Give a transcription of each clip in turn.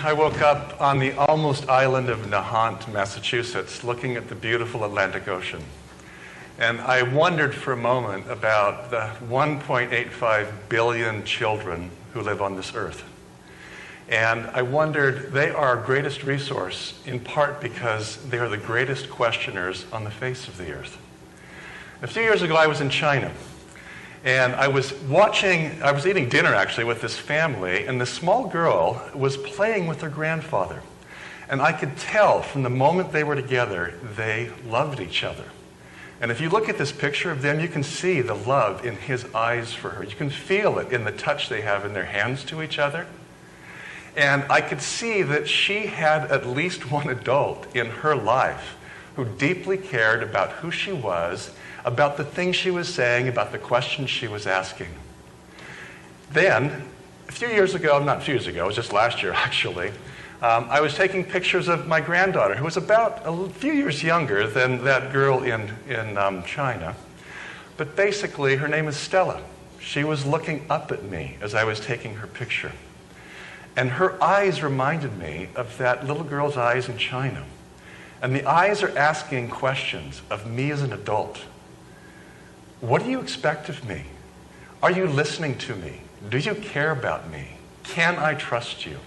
I woke up on the almost island of Nahant, Massachusetts, looking at the beautiful Atlantic Ocean. And I wondered for a moment about the 1.85 billion children who live on this earth. And I wondered, they are our greatest resource, in part because they are the greatest questioners on the face of the earth. A few years ago, I was in China. And I was eating dinner actually with this family, and this small girl was playing with her grandfather. And I could tell from the moment they were together, they loved each other. And if you look at this picture of them, you can see the love in his eyes for her. You can feel it in the touch they have in their hands to each other. And I could see that she had at least one adult in her life who deeply cared about who she was, about the things she was saying, about the questions she was asking. Then, a few years ago, not a few years ago, it was just last year actually, I was taking pictures of my granddaughter, who was about a few years younger than that girl in China. But basically, her name is Stella. She was looking up at me as I was taking her picture. And her eyes reminded me of that little girl's eyes in China. And the eyes are asking questions of me as an adult. What do you expect of me? Are you listening to me? Do you care about me? Can I trust you?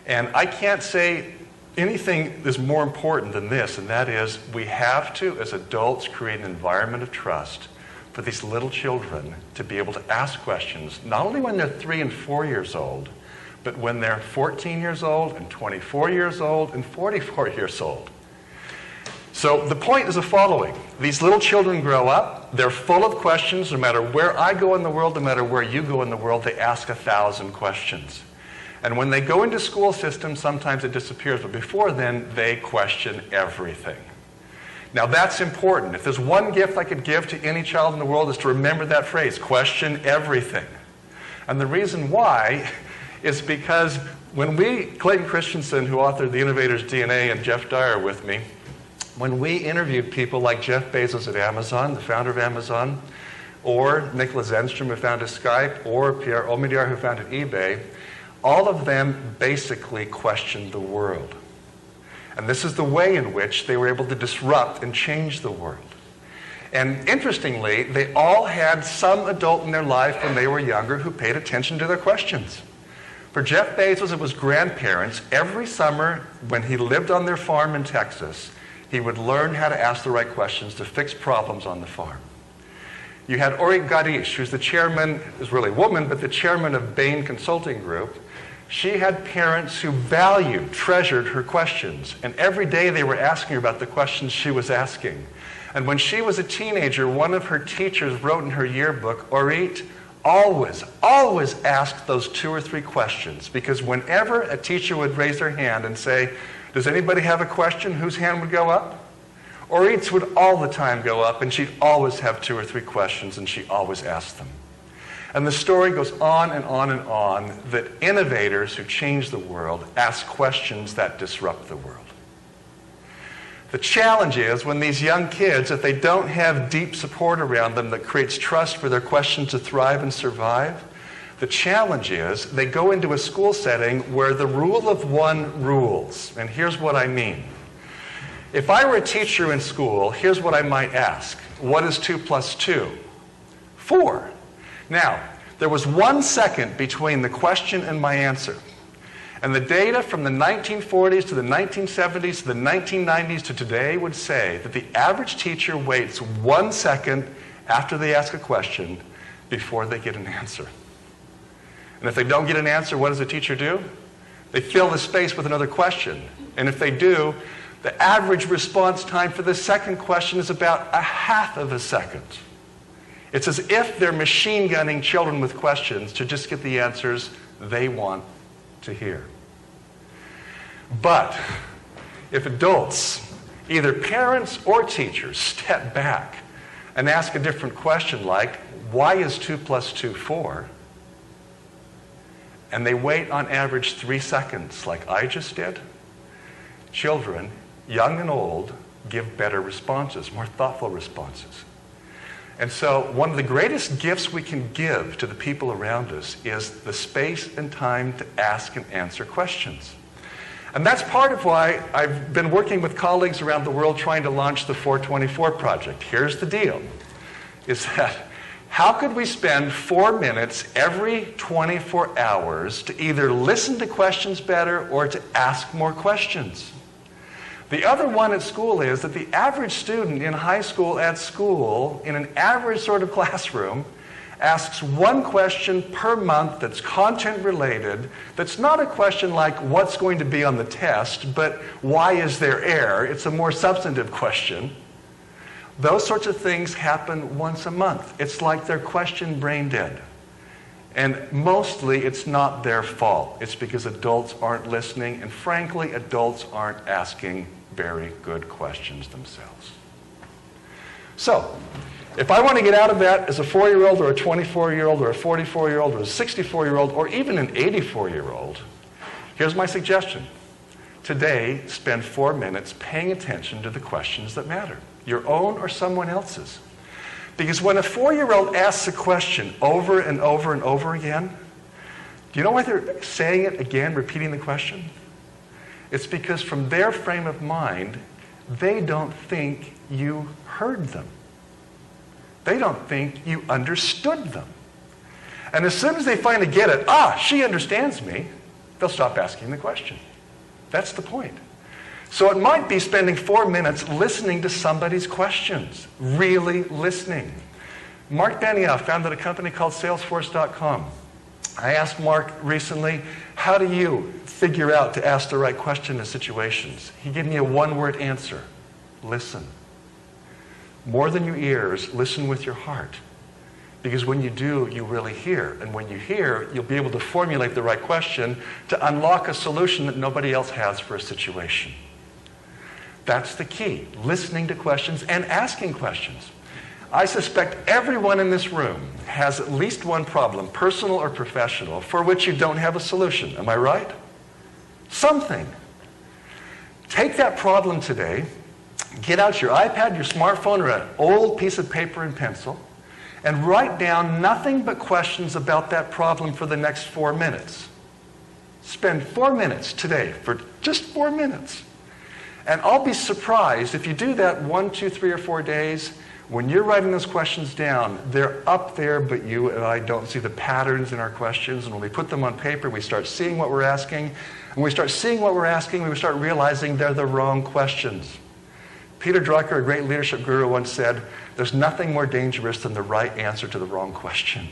And I can't say anything is more important than this, and that is we have to, as adults, create an environment of trust for these little children to be able to ask questions, not only when they're 3 and 4 years old, but when they're 14 years old and 24 years old and 44 years old. So the point is the following. These little children grow up. They're full of questions. No matter where I go in the world, no matter where you go in the world, they ask 1,000 questions. And when they go into school systems, sometimes it disappears. But before then, they question everything. Now that's important. If there's one gift I could give to any child in the world is to remember that phrase, question everything. And the reason why is because when Clayton Christensen, who authored The Innovators' DNA, and Jeff Dyer with me, when we interviewed people like Jeff Bezos at Amazon, the founder of Amazon, or Nicholas Zenstrom, who founded Skype, or Pierre Omidyar, who founded eBay, all of them basically questioned the world. And this is the way in which they were able to disrupt and change the world. And interestingly, they all had some adult in their life when they were younger who paid attention to their questions. For Jeff Bezos, it was grandparents. Every summer, when he lived on their farm in Texas, he would learn how to ask the right questions to fix problems on the farm. You had Orit Gadish, who's the chairman, is really a woman, but the chairman of Bain Consulting Group. She had parents who valued, treasured her questions, and every day they were asking her about the questions she was asking. And when she was a teenager, one of her teachers wrote in her yearbook, Orit always asked those 2 or 3 questions, because whenever a teacher would raise her hand and say, does anybody have a question? Whose hand would go up? Orit's would all the time go up, and she'd always have 2 or 3 questions, and she always asked them. And the story goes on and on and on that innovators who change the world ask questions that disrupt the world. The challenge is when these young kids, if they don't have deep support around them that creates trust for their questions to thrive and survive, the challenge is they go into a school setting where the rule of one rules. And here's what I mean. If I were a teacher in school, here's what I might ask. What is 2 plus 2? 4. Now, there was 1 second between the question and my answer. And the data from the 1940s to the 1970s to the 1990s to today would say that the average teacher waits 1 second after they ask a question before they get an answer. And if they don't get an answer, what does the teacher do? They fill the space with another question. And if they do, the average response time for the second question is about 1/2 of a second. It's as if they're machine gunning children with questions to just get the answers they want to hear. But if adults, either parents or teachers, step back and ask a different question like, why is 2 plus 2 4? And they wait on average 3 seconds like I just did, children, young and old, give better responses, more thoughtful responses. And so one of the greatest gifts we can give to the people around us is the space and time to ask and answer questions. And that's part of why I've been working with colleagues around the world trying to launch the 424 project. Here's the deal, is that how could we spend 4 minutes every 24 hours to either listen to questions better or to ask more questions? The other one at school is that the average student in high school at school, in an average sort of classroom, asks one question per month that's content related, that's not a question like what's going to be on the test, but why is there air? It's a more substantive question. Those sorts of things happen once a month. It's like they're question brain dead. And mostly it's not their fault. It's because adults aren't listening, and frankly, adults aren't asking very good questions themselves. So, if I want to get out of that as a 4-year-old or a 24-year-old or a 44-year-old or a 64-year-old or even an 84-year-old, here's my suggestion. Today, spend 4 minutes paying attention to the questions that matter, your own or someone else's. Because when a 4-year-old asks a question over and over and over again, do you know why they're saying it again, repeating the question? It's because from their frame of mind, they don't think you heard them. They don't think you understood them. And as soon as they finally get it, she understands me, they'll stop asking the question. That's the point. So it might be spending 4 minutes listening to somebody's questions, really listening. Mark Benioff founded a company called Speers.com. I asked Mark recently, how do you figure out to ask the right question in situations? He gave me a one-word answer: listen. More than your ears, listen with your heart. Because when you do, you really hear. And when you hear, you'll be able to formulate the right question to unlock a solution that nobody else has for a situation. That's the key, listening to questions and asking questions. I suspect everyone in this room has at least one problem, personal or professional, for which you don't have a solution. Am I right? Something. Take that problem today, get out your iPad, your smartphone, or an old piece of paper and pencil, and write down nothing but questions about that problem for the next 4 minutes. Spend 4 minutes today, for just 4 minutes. And I'll be surprised if you do that 1, 2, 3, or 4 days. When you're writing those questions down, they're up there, but you and I don't see the patterns in our questions. And when we put them on paper, we start seeing what we're asking. And when we start seeing what we're asking, we start realizing they're the wrong questions. Peter Drucker, a great leadership guru, once said, there's nothing more dangerous than the right answer to the wrong question.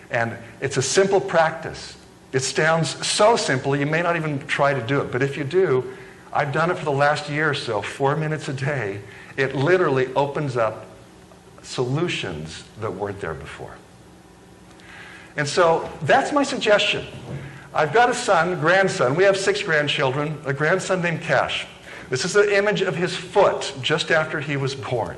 And it's a simple practice. It sounds so simple, you may not even try to do it. But if you do, I've done it for the last year or so, 4 minutes a day. It literally opens up solutions that weren't there before. And so that's my suggestion. I've got a grandson. We have 6 grandchildren, a grandson named Cash. This is an image of his foot just after he was born.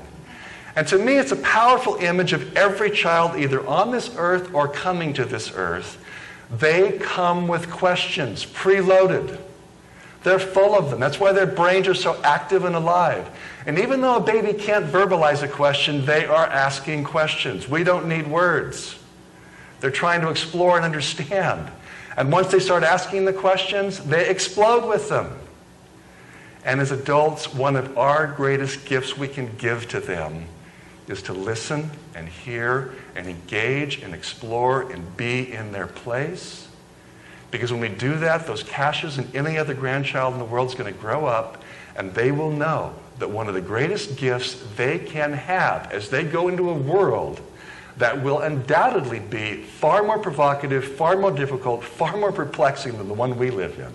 And to me, it's a powerful image of every child either on this earth or coming to this earth. They come with questions, preloaded. They're full of them. That's why their brains are so active and alive. And even though a baby can't verbalize a question, they are asking questions. We don't need words. They're trying to explore and understand. And once they start asking the questions, they explode with them. And as adults, one of our greatest gifts we can give to them is to listen and hear and engage and explore and be in their place. Because when we do that, those Cashes and any other grandchild in the world is going to grow up, and they will know that one of the greatest gifts they can have as they go into a world that will undoubtedly be far more provocative, far more difficult, far more perplexing than the one we live in.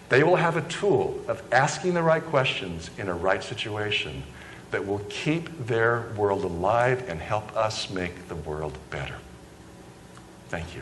They will have a tool of asking the right questions in a right situation that will keep their world alive and help us make the world better. Thank you.